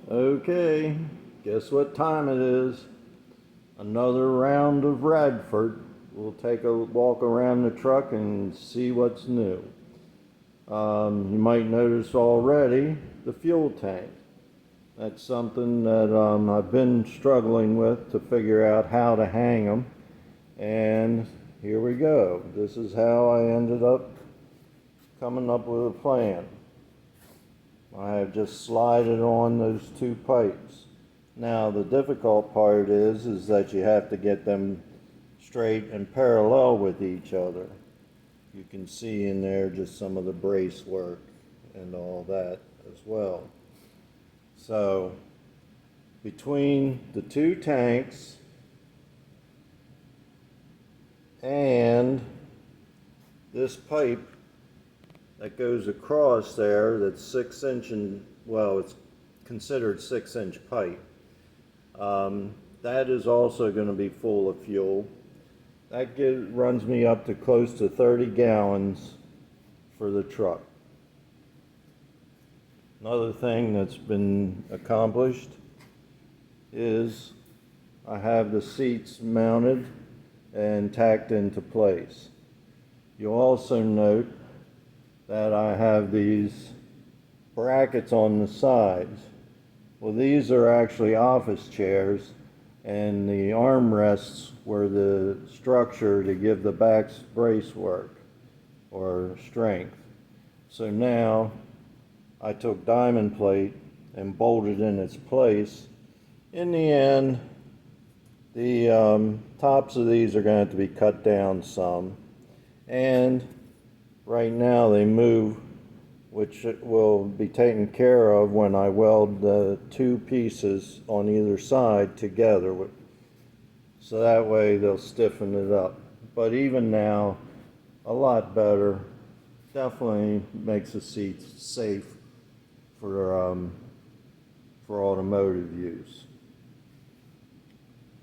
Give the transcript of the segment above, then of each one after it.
Okay, guess what time it is? Another round of Radpherd. We'll take a walk around the truck and see what's new. You might notice already the fuel tank. That's something that I've been struggling with to figure out how to hang them. And here we go. This is how I ended up coming up with a plan. I have just slided on those two pipes. Now the difficult part is that you have to get them straight and parallel with each other. You can see in there just some of the brace work and all that as well. So between the two tanks and this pipe that goes across there, that's 6 inch and, well, it's considered 6 inch pipe. That is also going to be full of fuel. That runs me up to close to 30 gallons for the truck. Another thing that's been accomplished is I have the seats mounted and tacked into place. You'll also note that I have these brackets on the sides. Well, these are actually office chairs, and the armrests were the structure to give the back's brace work or strength. So now I took diamond plate and bolted in its place. In the end, the tops of these are going to have to be cut down some, and right now they move, which will be taken care of when I weld the two pieces on either side together. So that way they'll stiffen it up. But even now, a lot better. Definitely makes the seats safe for automotive use.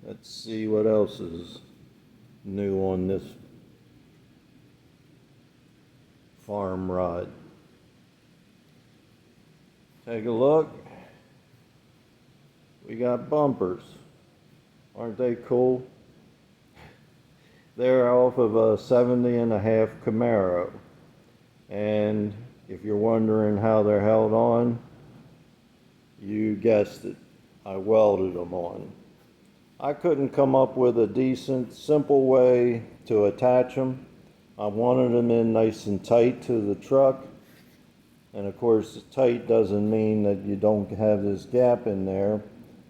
Let's see what else is new on this farm rod. Take a look. We got bumpers. Aren't they cool? They're off of a 70.5 Camaro. And if you're wondering how they're held on, you guessed it. I welded them on. I couldn't come up with a decent, simple way to attach them. I wanted them in nice and tight to the truck. And of course, tight doesn't mean that you don't have this gap in there,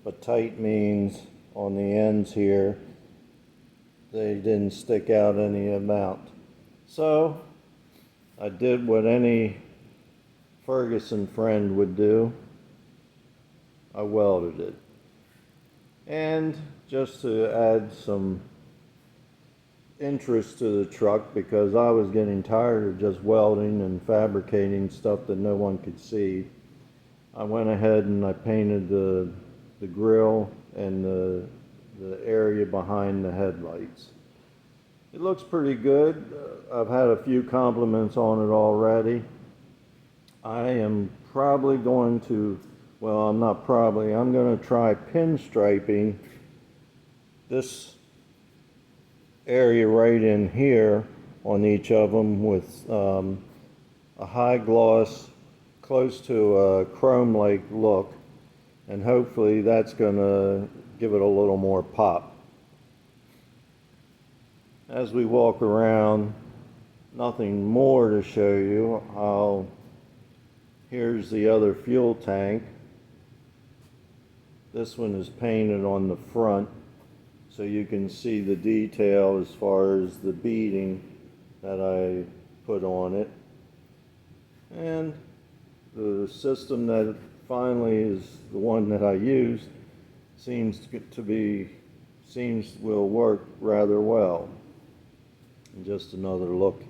but tight means on the ends here, they didn't stick out any amount. So I did what any Ferguson friend would do. I welded it. And just to add some interest to the truck, because I was getting tired of just welding and fabricating stuff that no one could see, I went ahead and I painted the grill and the area behind the headlights. It looks pretty good. I've had a few compliments on it already. I am probably going to, well, I'm not probably, I'm going to try pinstriping this area right in here on each of them with a high gloss, close to a chrome-like look, and hopefully that's going to give it a little more pop. As we walk around, nothing more to show you. Here's the other fuel tank. This one is painted on the front, so you can see the detail as far as the beading that I put on it. And the system that finally is the one that I used will work rather well. And just another look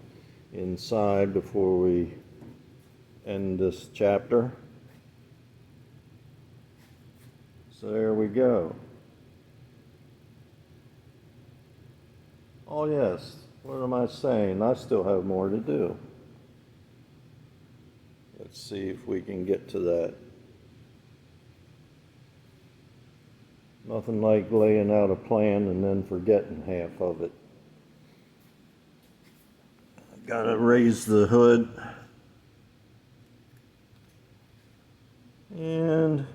inside before we end this chapter. So there we go. Oh yes, what am I saying? I still have more to do. Let's see if we can get to that. Nothing like laying out a plan and then forgetting half of it. Gotta raise the hood. And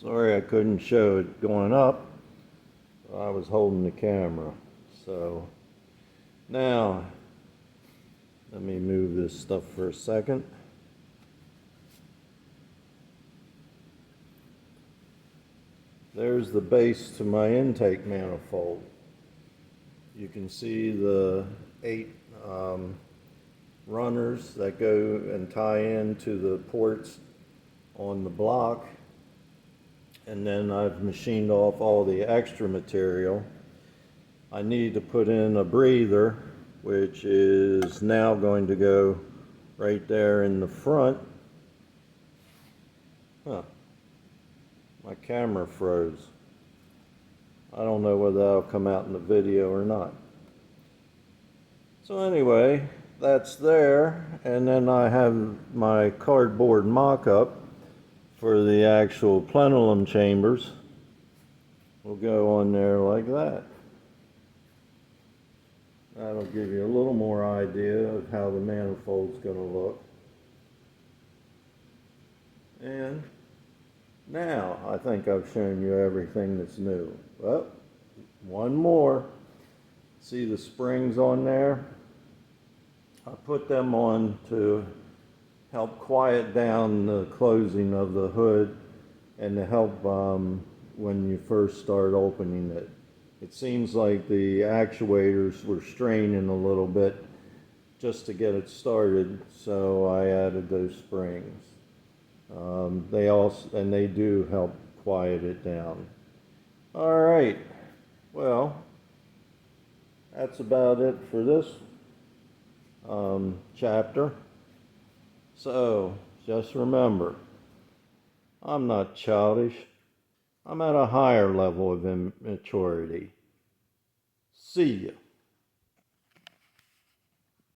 sorry I couldn't show it going up. I was holding the camera. So now, let me move this stuff for a second. There's the base to my intake manifold. You can see the 8 runners that go and tie into the ports on the block. And then I've machined off all the extra material. I need to put in a breather, which is now going to go right there in the front. My camera froze. I don't know whether that'll come out in the video or not. So anyway, that's there. And then I have my cardboard mock-up for the actual plenilum chambers. Will go on there like that. That'll give you a little more idea of how the manifold's going to look. And now I think I've shown you everything that's new. Well, one more. See the springs on there? I put them on to help quiet down the closing of the hood and to help when you first start opening it. It seems like the actuators were straining a little bit just to get it started, so I added those springs. They do help quiet it down. All right, well, that's about it for this chapter. So, just remember, I'm not childish. I'm at a higher level of immaturity. See ya.